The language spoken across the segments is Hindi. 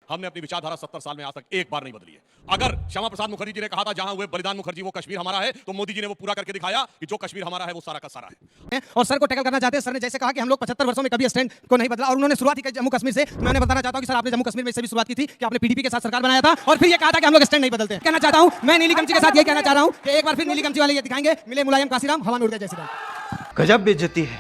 हमने अपनी विचारधारा 70 साल में आज तक एक बार नहीं बदली है। अगर श्यामा प्रसाद मुखर्जी जी ने कहा था जहां हुए बलिदान मुखर्जी वो कश्मीर हमारा है, तो मोदी जी ने वो पूरा करके दिखाया कि जो कश्मीर हमारा है वो सारा का सारा है। और सर को टैकल करना चाहते हैं। सर ने जैसे कहा कि हम लोग 75 वर्षों में कभी स्टैंड को नहीं बदला, और उन्होंने शुरुआत ही की जम्मू कश्मीर से। मैंने बताना चाहता हूं कि सर आपने जम्मू कश्मीर में इससे भी शुरुआत की थी कि आपने पीडीपी के साथ सरकार बनाया था और फिर ये कहा था कि हम लोग स्टैंड नहीं बदलते। कहना चाहता हूं मैं नीली गमछी के साथ ये कहना चाह रहा हूं कि एक बार फिर नीली गमछी वाले ये दिखाएंगे, मिले मुलायम काशीराम, हवा में उड़ गए जय श्री राम। गजब बेइज्जती है।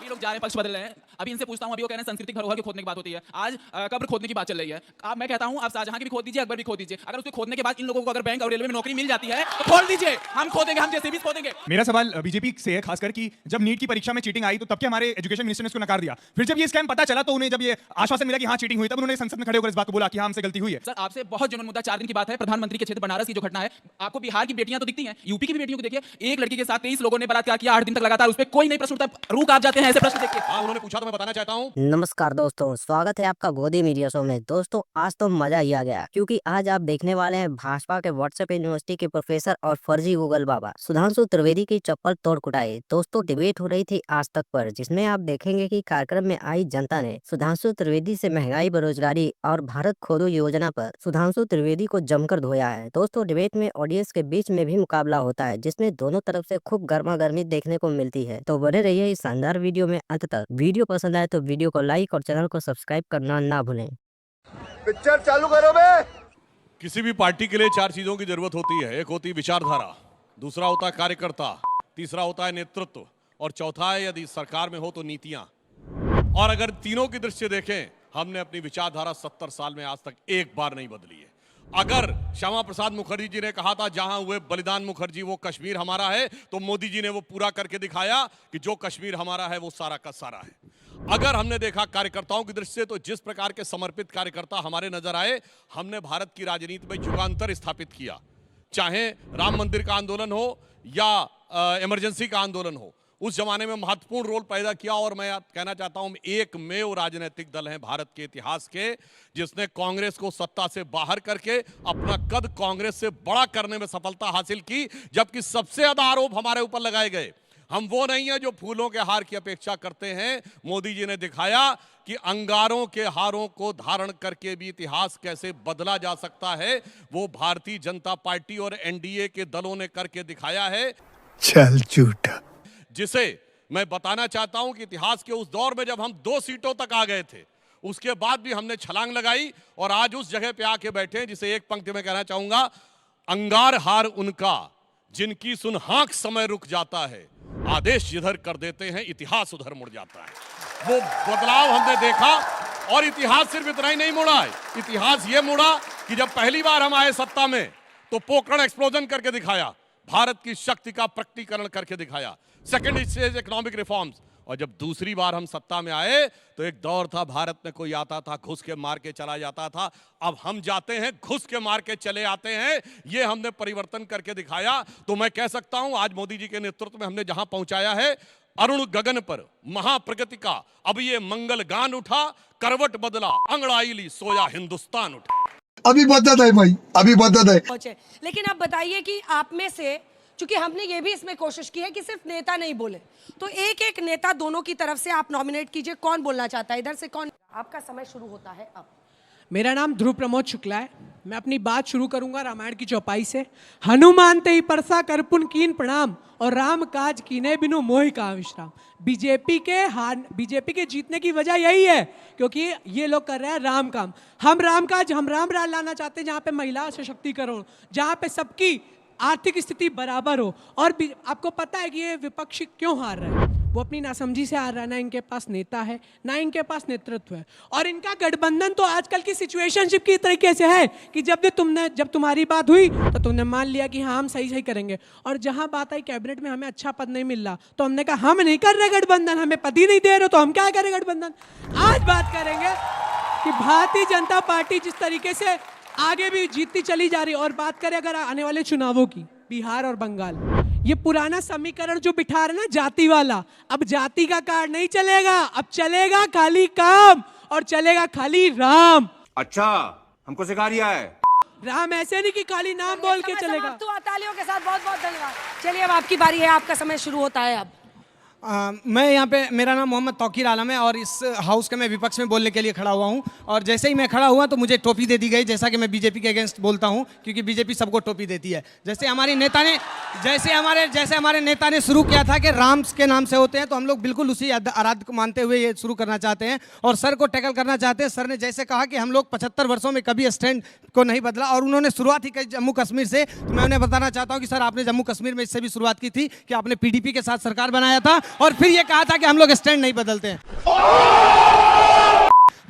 ये लोग जा रहे हैं, पक्ष बदल रहे हैं। अभी इनसे पूछता हूं, अभी वो कह रहे हैं सांस्कृतिक धरोहर के खोदने की बात होती है, आज कब्र खोदने की बात चल रही है। अब मैं कहता हूं आप शाहजहां की भी खोद दीजिए, अकबर भी खोद दीजिए। अगर उसको खोदने के बाद इन लोगों को अगर बैंक और रेलवे में नौकरी मिल जाती है तो खोल दीजिए, हम खोदेंगे, हम जेसीबी खोदेंगे। मेरा सवाल बीजेपी से है खासकर कि जब नीट की परीक्षा में चीटिंग आई तो तब के हमारे एजुकेशन मिनिस्टर ने इसको नकार दिया। फिर जब ये स्कैम पता चला तो उन्हें जब ये आश्वासन मिला कि हाँ चीटिंग हुई, तब उन्होंने संसद में खड़े होकर इस बात को बोला कि हाँ हमसे गलती हुई है। सर आपसे बहुत जुनून मुद्दा 4 दिन की बात है, प्रधानमंत्री के क्षेत्र बनारस की जो घटना है। आपको बिहार की बेटियां तो दिखती हैं, यूपी की भी बेटियों को देखिए। एक लड़की के साथ 23 लोगों ने बलात्कार किया, 8 दिन तक लगातार, उस पर कोई नहीं प्रश्न उठता, रूह कांप जाते हैं ऐसे प्रश्न देखिए। हाँ उन्होंने पूछा तो मैं बताना चाहता हूं। नमस्कार दोस्तों, स्वागत है आपका गोदी मीडिया शो में। दोस्तों आज तो मजा ही आ गया, क्योंकि आज आप देखने वाले हैं भाजपा के व्हाट्सएप यूनिवर्सिटी के प्रोफेसर और फर्जी गूगल बाबा सुधांशु त्रिवेदी की चप्पल तोड़ कुटाई। दोस्तों डिबेट हो रही थी आज तक पर, जिसमें आप देखेंगे कि कार्यक्रम में आई जनता ने सुधांशु त्रिवेदी से महंगाई, बेरोजगारी और भारत खोदो योजना पर सुधांशु त्रिवेदी को जमकर धोया है। दोस्तों डिबेट में ऑडियंस के बीच में भी मुकाबला होता है, जिसमें दोनों तरफ से खूब गर्मा गर्मी देखने को मिलती है। तो बने रहिए इस शानदार वीडियो में अंत तक। वीडियो पसंद आए तो वीडियो को लाइक और चैनल को सब्सक्राइब करना ना भूलें। पिक्चर चालू करो बे। किसी भी पार्टी के लिए 4 चीजों की जरूरत होती है। एक होती है विचारधारा, दूसरा होता है कार्यकर्ता, तीसरा होता है नेतृत्व, और चौथा है यदि सरकार में हो तो नीतियां। और अगर तीनों की दृष्टि देखें, हमने अपनी विचारधारा 70 साल में आज तक एक बार नहीं बदली है। अगर श्यामा प्रसाद मुखर्जी जी ने कहा था जहां हुए बलिदान मुखर्जी वो कश्मीर हमारा है, तो मोदी जी ने वो पूरा करके दिखाया कि जो कश्मीर हमारा है वो सारा का सारा है। अगर हमने देखा कार्यकर्ताओं की दृष्टि से, तो जिस प्रकार के समर्पित कार्यकर्ता हमारे नजर आए, हमने भारत की राजनीति में युगांतर स्थापित किया। चाहे राम मंदिर का आंदोलन हो या इमरजेंसी का आंदोलन हो, उस जमाने में महत्वपूर्ण रोल पैदा किया। और मैं कहना चाहता हूं एकमेव राजनीतिक दल है भारत के इतिहास के जिसने कांग्रेस को सत्ता से बाहर करके अपना कद कांग्रेस से बड़ा करने में सफलता हासिल की, जबकि सबसे ज्यादा आरोप हमारे ऊपर लगाए गए। हम वो नहीं है जो फूलों के हार की अपेक्षा करते हैं। मोदी जी ने दिखाया कि अंगारों के हारों को धारण करके भी इतिहास कैसे बदला जा सकता है, वो भारतीय जनता पार्टी और एनडीए के दलों ने करके दिखाया है। चल झूठा। जिसे मैं बताना चाहता हूं कि इतिहास के उस दौर में जब हम 2 सीटों तक आ गए थे, उसके बाद भी हमने छलांग लगाई और आज उस जगह पे आके बैठे हैं जिसे एक पंक्ति में कहना चाहूंगा, अंगार हार उनका जिनकी सुन हाँक समय रुक जाता है, आदेश जिधर कर देते हैं इतिहास उधर मुड़ जाता है। वो बदलाव हमने देखा, और इतिहास सिर्फ इतना ही नहीं मुड़ा है। इतिहास ये मुड़ा कि जब पहली बार हम आए सत्ता में तो पोखरण एक्सप्लोजन करके दिखाया, भारत की शक्ति का प्रकटीकरण करके दिखाया, सेकेंड स्टेज इकोनॉमिक रिफॉर्म्स। और जब दूसरी बार हम सत्ता में आए तो एक दौर था भारत में कोई आता था घुस के मार के चला जाता था, अब हम जाते हैं घुस के मार के चले आते हैं। ये हमने परिवर्तन करके दिखाया। तो मैं कह सकता हूं आज मोदी जी के नेतृत्व में हमने जहां पहुंचाया है, अरुण गगन पर महाप्रगति का अब ये मंगल गान उठा, करवट बदला अंगड़ाई ली सोया हिंदुस्तान उठा। अभी बदत है भाई, अभी बदत है। पहुंचे। लेकिन आप बताइए कि आप में से, चूंकि हमने ये भी इसमें कोशिश की है कि सिर्फ नेता नहीं बोले, तो एक एक नेता दोनों की तरफ से आप नॉमिनेट कीजिए। कौन बोलना चाहता है इधर से? कौन? आपका समय शुरू होता है अब। मेरा नाम ध्रुव प्रमोद शुक्ला है। मैं अपनी बात शुरू करूंगा रामायण की चौपाई से। हनुमान ते ही परसा करपुन कीन प्रणाम, और राम काज कीने बिनु मोहि का विश्राम। बीजेपी के जीतने की वजह यही है क्योंकि ये लोग कर रहे हैं राम काम। हम राम काज, हम राम राज लाना चाहते हैं, जहाँ पे महिला सशक्तिकरण, जहाँ पे सबकी आर्थिक स्थिति बराबर हो। और आपको पता है कि ये विपक्ष क्यों हार रहा है? वो अपनी नासमझी से हार रहा है। ना इनके पास नेता है, ना इनके पास नेतृत्व है। और इनका गठबंधन तो आजकल की सिचुएशनशिप की तरीके से है कि जब तुम्हारी बात हुई तो तुमने मान लिया कि हाँ हम सही करेंगे, और जहां बात आई कैबिनेट में हमें अच्छा पद नहीं मिल रहा तो हमने कहा हम नहीं कर रहे गठबंधन, हमें पद ही नहीं दे रहे तो हम क्या करें गठबंधन। आज बात करेंगे कि भारतीय जनता पार्टी जिस तरीके से आगे भी जीतती चली जा रही। और बात करें अगर आने वाले चुनावों की, बिहार और बंगाल, ये पुराना समीकरण जो बिठा रहे ना जाति वाला, अब जाति का कार्ड नहीं चलेगा, अब चलेगा खाली काम और चलेगा खाली राम। अच्छा, हमको सिखा रिया है। राम ऐसे नहीं कि खाली नाम बोल के चलेगा। तालियों के साथ बहुत बहुत धन्यवाद। चलिए अब आपकी बारी है, आपका समय शुरू होता है अब। मैं यहाँ पे, मेरा नाम मोहम्मद तौकीर आलम है और इस हाउस के मैं विपक्ष में बोलने के लिए खड़ा हुआ हूँ। और जैसे ही मैं खड़ा हुआ तो मुझे टोपी दे दी गई, जैसा कि मैं बीजेपी के अगेंस्ट बोलता हूँ, क्योंकि बीजेपी सबको टोपी देती है। जैसे हमारे नेता ने शुरू किया था कि राम के नाम से होते हैं, तो हम लोग बिल्कुल उसी आराध्य को मानते हुए ये शुरू करना चाहते हैं और सर को टैकल करना चाहते हैं। सर ने जैसे कहा कि हम लोग 75 वर्षों में कभी स्टैंड को नहीं बदला और उन्होंने शुरुआत ही की जम्मू कश्मीर से, तो मैं उन्हें बताना चाहता हूँ कि सर आपने जम्मू कश्मीर में इससे भी शुरुआत की थी कि आपने पीडीपी के साथ सरकार बनाया था और फिर ये कहा था कि हम लोग स्टैंड नहीं बदलते हैं।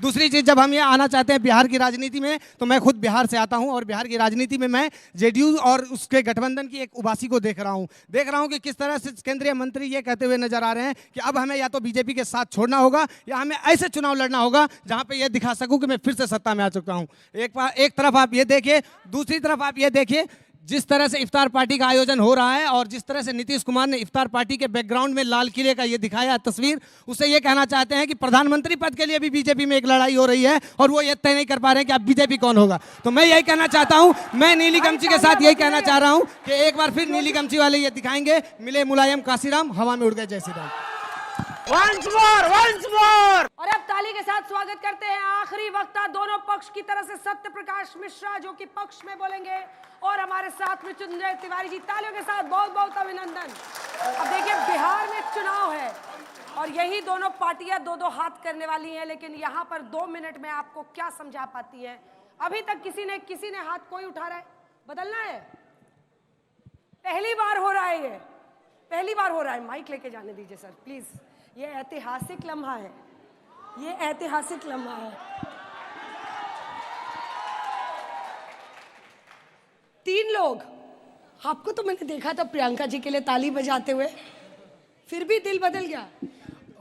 दूसरी चीज, जब हम ये आना चाहते हैं बिहार की राजनीति में, तो मैं खुद बिहार से आता हूं और बिहार की राजनीति में मैं जेडीयू और उसके गठबंधन की एक उबासी को देख रहा हूं कि किस तरह से केंद्रीय मंत्री ये कहते हुए नजर आ रहे हैं कि अब हमें या तो बीजेपी के साथ छोड़ना होगा या हमें ऐसे चुनाव लड़ना होगा जहां पे ये दिखा सकूं कि मैं फिर से सत्ता में आ चुका हूं। एक तरफ आप ये देखिए, दूसरी तरफ आप ये देखिए जिस तरह से इफ्तार पार्टी का आयोजन हो रहा है और जिस तरह से नीतीश कुमार ने इफ्तार पार्टी के बैकग्राउंड में लाल किले का ये दिखाया तस्वीर, उससे ये कहना चाहते हैं कि प्रधानमंत्री पद के लिए भी बीजेपी में एक लड़ाई हो रही है और वो ये तय नहीं कर पा रहे हैं कि अब बीजेपी कौन होगा। तो मैं यही कहना चाहता हूं, मैं नीली गमछी के साथ यही कहना चाह रहा हूं कि एक बार फिर नीली गमछी वाले ये दिखाएंगे, मिले मुलायम काशीराम, हवा में उड़ गए जय श्री राम। और अब ताली के साथ स्वागत करते हैं आखिरी वक्ता दोनों पक्ष की तरफ से सत्य प्रकाश मिश्रा, जो कि पक्ष में बोलेंगे, और हमारे साथ में मृत्युंजय तिवारी जी। तालियों के साथ बहुत बहुत अभिनंदन। अब देखिए, बिहार में चुनाव है और यही दोनों पार्टियां दो दो हाथ करने वाली हैं, लेकिन यहाँ पर 2 मिनट में आपको क्या समझा पाती है? अभी तक किसी ने हाथ कोई उठा रहा है? बदलना है? पहली बार हो रहा है, ये पहली बार हो रहा है। माइक लेके जाने दीजिए सर प्लीज। ये ऐतिहासिक लम्हा है, ये ऐतिहासिक लम्हा है। 3 लोग, आपको तो मैंने देखा था प्रियंका जी के लिए ताली बजाते हुए, फिर भी दिल बदल गया।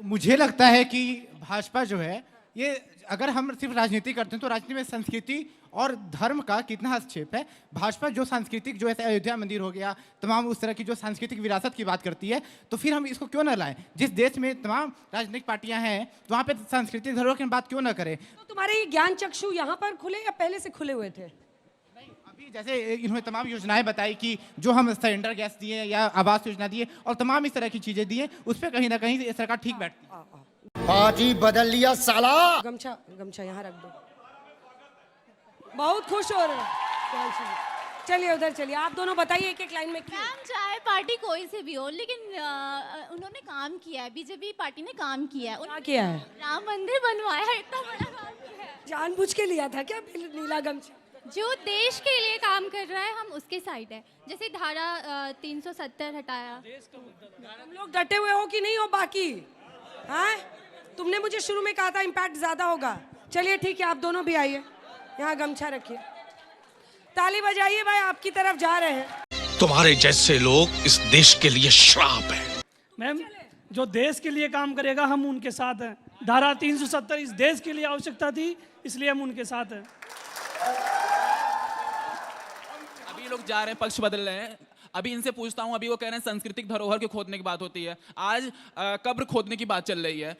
मुझे लगता है कि भाजपा जो है, ये अगर हम सिर्फ राजनीति करते हैं तो राजनीति में संस्कृति और धर्म का कितना हस्तक्षेप है। भाजपा जो सांस्कृतिक, जो ऐसे अयोध्या मंदिर हो गया, तमाम उस तरह की जो सांस्कृतिक विरासत की बात करती है, तो फिर हम इसको क्यों ना लाएं? जिस देश में तमाम राजनीतिक पार्टियां हैं तो वहाँ पे सांस्कृतिक धरोहर की बात क्यों ना करें? तो तुम्हारे ये ज्ञान चक्षु यहाँ पर खुले या पहले से खुले हुए थे? अभी जैसे इन्होंने तमाम योजनाएं बताई कि जो हम सिलेंडर गैस दिए या आवास योजना दिए और तमाम इस तरह की चीजें दिए, उस पर कहीं ना कहीं सरकार ठीक बैठती है। पार्टी बदल लिया साला। गमछा यहाँ रख दो। बहुत खुश हो रहे हैं। चलिए उधर चलिए, आप दोनों बताइए एक एक लाइन में। मैम, चाहे पार्टी कोई से भी हो, लेकिन उन्होंने काम किया है, बीजेपी पार्टी ने काम किया है। क्या किया है? राम मंदिर बनवाया है, इतना बड़ा काम किया है। जानबूझ के लिया था क्या नीला गमछा? जो देश के लिए काम कर रहा है, हम उसके साइड है। जैसे धारा 370 हटाया। तुम लोग डटे हुए हो कि नहीं हो बाकी? हाँ, तुमने मुझे शुरू में कहा था इम्पैक्ट ज्यादा होगा। चलिए ठीक है, आप दोनों भी आइए, यहाँ गमछा रखिए, ताली बजाइए भाई, आपकी तरफ जा रहे हैं। तुम्हारे जैसे लोग इस देश के लिए श्राप है। मैम, जो देश के लिए काम करेगा हम उनके साथ हैं। धारा 370 इस देश के लिए आवश्यकता थी, इसलिए हम उनके साथ हैं। अभी लोग जा रहे हैं, पक्ष बदल रहे हैं। अभी इनसे पूछता हूं, अभी वो कह रहे हैं सांस्कृतिक धरोहर के खोदने की बात होती है, आज कब्र खोदने की बात चल रही है।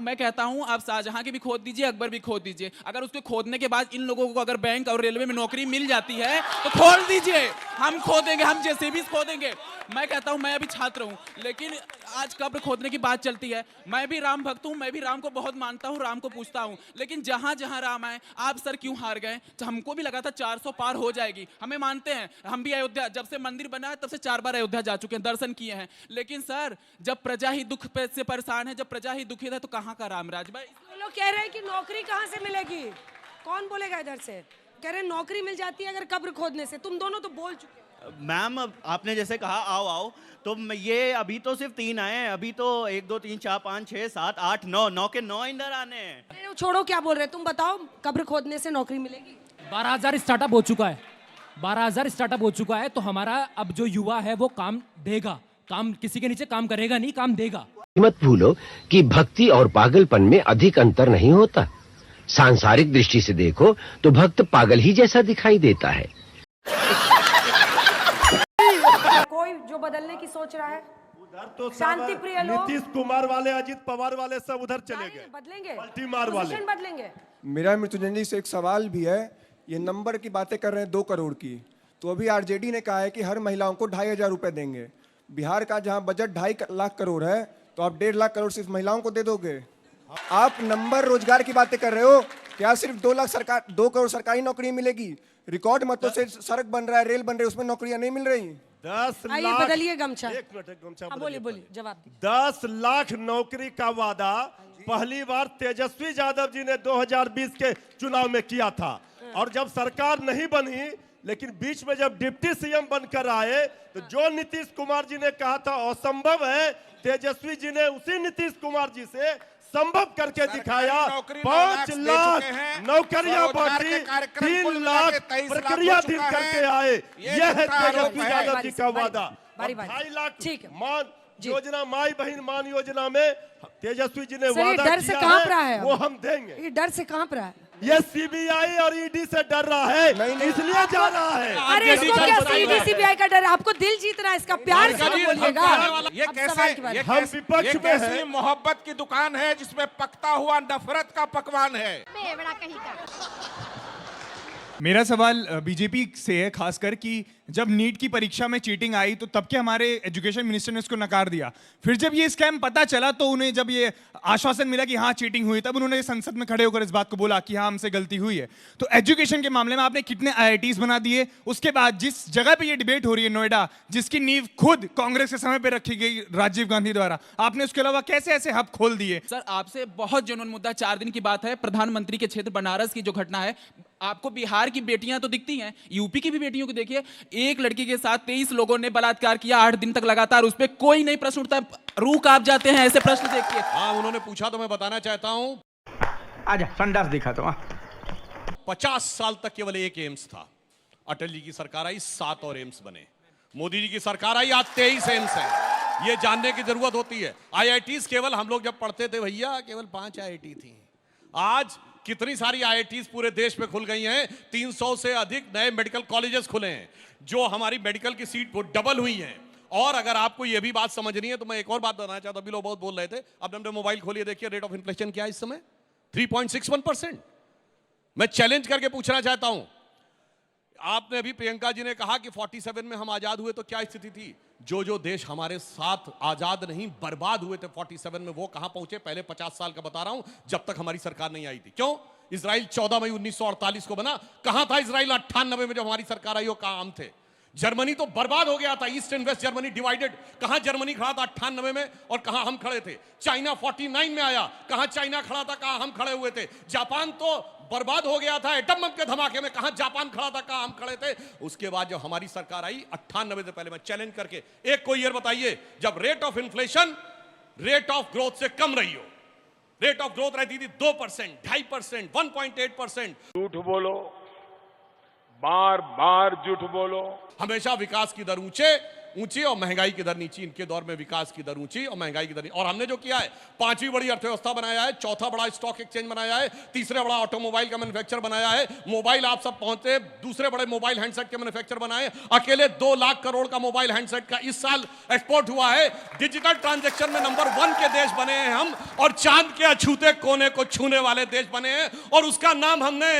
मैं कहता हूं, आप शाहजहां की भी खोद दीजिए, अकबर भी खोद दीजिए। अगर उसके खोदने के बाद इन लोगों को अगर बैंक और रेलवे में नौकरी मिल जाती है तो खोल दीजिए, हम खोदेंगे, हम जेसीबी खोदेंगे। मैं कहता हूं, मैं अभी छात्र हूं, लेकिन आज कब्र खोदने की बात चलती है। मैं भी राम भक्त हूं, मैं भी राम को बहुत मानता हूं, राम को पूछता हूं, लेकिन जहां जहां राम आए, आप सर क्यों हार गए? तो हमको भी लगा था 400 पार हो जाएगी, हमें मानते हैं, हम भी अयोध्या, जब से मंदिर बना है तब से 4 बार अयोध्या जा चुके हैं, दर्शन किए हैं। लेकिन सर, जब प्रजा ही दुख से परेशान है, जब प्रजा ही दुखी है, तो कहाँ का राम राज? भाई लोग कह रहे हैं कि नौकरी कहाँ से मिलेगी? कौन बोलेगा इधर से? कह रहे हैं नौकरी मिल जाती है अगर कब्र खोदने से। तुम दोनों तो बोल चुके हो। मैम, आपने जैसे कहा आओ आओ, तो ये अभी तो सिर्फ 3 आए हैं, अभी तो 1 2 3 4 5 6 7 8 9 के 9 इंदर आने हैं। छोड़ो क्या बोल रहे, तुम बताओ, कब्र खोदने से नौकरी मिलेगी? 12,000 स्टार्टअप हो चुका है, 12,000 स्टार्टअप हो चुका है, तो हमारा अब जो युवा है वो काम देगा, काम किसी के नीचे काम करेगा नहीं, काम देगा। मत भूलो कि भक्ति और पागलपन में अधिक अंतर नहीं होता। सांसारिक दृष्टि से देखो तो भक्त पागल ही जैसा दिखाई देता है। कोई जो बदलने की सोच रहा है? उधर तो शांति प्रिय लोग, नीतीश कुमार वाले, अजित पवार वाले सब उधर चले गए, बदलेंगे, पलटीमार वाले बदलेंगे। मेरा मृत्युंजय जी से एक सवाल भी है। ये नंबर की बातें कर रहे हैं 2 करोड़ की, तो अभी आरजेडी ने कहा है कि हर महिलाओं को 2,500 रुपए देंगे। बिहार का जहां बजट 2.5 लाख करोड़ है, तो आप 1.5 लाख करोड़ सिर्फ महिलाओं को दे दोगे? आप नंबर रोजगार की बातें कर रहे हो, क्या सिर्फ 2 करोड़ सरकारी नौकरी मिलेगी? रिकॉर्ड मतों से सड़क बन रहा है, रेल बन रही है, उसमें नौकरियां नहीं मिल रही। 10 आइए लाख बदलिए गमछा। एक मिनट गमछा हाँ, बोलिए बोलिए जवाब दीजिए। 10 लाख नौकरी का वादा पहली बार तेजस्वी यादव जी ने 2020 के चुनाव में किया था, और जब सरकार नहीं बनी, लेकिन बीच में जब डिप्टी सीएम बनकर आए तो जो नीतीश कुमार जी ने कहा था असंभव है, तेजस्वी जी ने उसी नीतीश कुमार जी से संभव करके दिखाया। 5 लाख नौकरियां बांटी, 3 लाख प्रक्रियाधीन करके आए। यह है तेजस्वी यादव जी का वादा। 2.5 लाख मान योजना, माई बहन मान योजना में तेजस्वी जी ने वादा डर से किया कांप रहा है, है, वो हम देंगे। ये डर से कांप रहा है। ये सीबीआई और ईडी से डर रहा है, इसलिए जा रहा है। अरे इसको क्या सीडी सीबीआई का डर? आपको दिल जीतना है, इसका प्यार से बोलिएगा। ये अब सवाल की बात। कैसे हम विपक्ष में कैसी हैं। मोहब्बत की दुकान है जिसमें पकता हुआ नफरत का पकवान है? मेरा सवाल बीजेपी से है खासकर कि जब नीट की परीक्षा में चीटिंग आई तो तब के हमारे एजुकेशन मिनिस्टर ने उसको नकार दिया। फिर जब ये स्कैम पता चला तो उन्हें जब ये आश्वासन मिला कि हाँ चीटिंग हुई, तब उन्होंने संसद में खड़े होकर इस बात को बोला कि हाँ हमसे गलती हुई है। तो एजुकेशन के मामले में आपने कितने IITs बना दिए? उसके बाद जिस जगह पे ये डिबेट हो रही है नोएडा, जिसकी नींव खुद कांग्रेस के समय पे रखी गई राजीव गांधी द्वारा, आपने उसके अलावा कैसे ऐसे हब खोल दिए? सर आपसे बहुत जुनून मुद्दा, 4 दिन की बात है, प्रधानमंत्री के क्षेत्र बनारस की जो घटना है। आपको बिहार की बेटियां तो दिखती हैं, यूपी की भी बेटियों को देखिए। एक लड़की के साथ 23 लोगों ने बलात्कार किया 8 दिन तक लगातार, उस पर कोई नहीं प्रश्न उठता। रूह कांप जाते हैं ऐसे प्रश्न देखिए। हाँ, उन्होंने पूछा तो मैं बताना चाहता हूँ। आजा संडास दिखा दो। 50 साल तक केवल एक एम्स था। अटल जी की सरकार आई, 7 और एम्स बने। मोदी जी की सरकार आई, आज 23 एम्स हैं। ये जानने की जरूरत होती है। IITs केवल हम लोग जब पढ़ते थे भैया, केवल 5 IIT थी। आज कितनी सारी IITs पूरे देश में खुल गई हैं। 300 से अधिक नए मेडिकल कॉलेजेस खुले हैं, जो हमारी मेडिकल की सीट वो डबल हुई हैं। और अगर आपको ये भी बात समझनी है तो मैं एक और बात बताना चाहता हूं। अभी लोग बहुत बोल रहे थे, अब हमने मोबाइल खोलिए, देखिए रेट ऑफ इन्फ्लेशन क्या है इस समय, 3.61%। मैं चैलेंज करके पूछना चाहता हूं, आपने अभी प्रियंका जी ने कहा कि 47 में हम आजाद हुए तो क्या स्थिति थी? जो देश हमारे साथ आजाद नहीं बर्बाद हुए थे 47 में, वो कहां पहुंचे? पहले 50 साल का बता रहा हूं, जब तक हमारी सरकार नहीं आई थी। क्यों? इजराइल 14 मई 1948 को बना। कहां था इजराइल 98 में जब हमारी सरकार आई? वो कहां हम थे? जर्मनी तो बर्बाद हो गया था, east and west Germany divided. कहां जर्मनी खड़ा था 98 में और कहां हम खड़े थे? चाइना 49 में आया, कहां चाइना खड़ा था, कहां हम खड़े हुए थे? जापान तो बर्बाद हो गया था एटम बम के धमाके में, कहां जापान खड़ा था, कहां हम खड़े थे? उसके बाद जब हमारी सरकार आई 98 से पहले, मैं चैलेंज करके एक कोई ईयर बताइए जब rate of inflation rate of growth से कम रही हो। रेट ऑफ ग्रोथ रहती थी 2%, 2.5%, 1.8%। झूठ बोलो, बार बार झूठ बोलो। हमेशा विकास की दर ऊंची और महंगाई की दर नीची। इनके दौर में विकास की दर ऊंची और महंगाई की दर। और हमने जो किया है, 5वीं बड़ी अर्थव्यवस्था बनाया है, 4था बड़ा स्टॉक एक्सचेंज बनाया है, 3रा बड़ा ऑटोमोबाइल का मैन्युफैक्चर बनाया है, मोबाइल आप सब पहुंचे, दूसरे बड़े मोबाइल हैंडसेट के मैन्युफैक्चर बनाए। अकेले 2 लाख करोड़ का मोबाइल हैंडसेट का इस साल एक्सपोर्ट हुआ है। डिजिटल ट्रांजैक्शन में नंबर 1 के देश बने हैं हम, और चांद के अछूते कोने को छूने वाले देश बने हैं। और उसका नाम हमने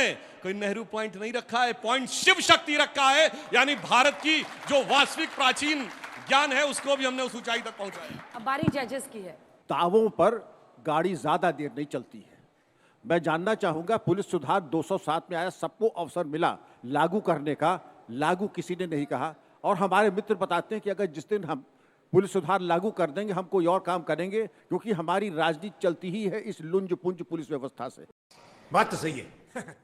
कोई नेहरू पॉइंट नहीं रखा है, पॉइंट शिव शक्ति रखा है। यानी भारत की जो वास्तविक प्राचीन ज्ञान है उसको भी हमने उस ऊंचाई तक पहुंचाया। अब बारी जजेस की है। दावों पर गाड़ी ज्यादा देर नहीं चलती है। मैं जानना चाहूंगा, पुलिस सुधार 207 में आया, सबको अवसर मिला लागू करने का, लागू किसी ने नहीं कहा। और हमारे मित्र बताते हैं कि अगर जिस दिन हम पुलिस सुधार लागू कर देंगे, हम कोई और काम करेंगे, क्योंकि हमारी राजनीति चलती ही है इस लुंज पुंज पुलिस व्यवस्था से। बात तो सही है।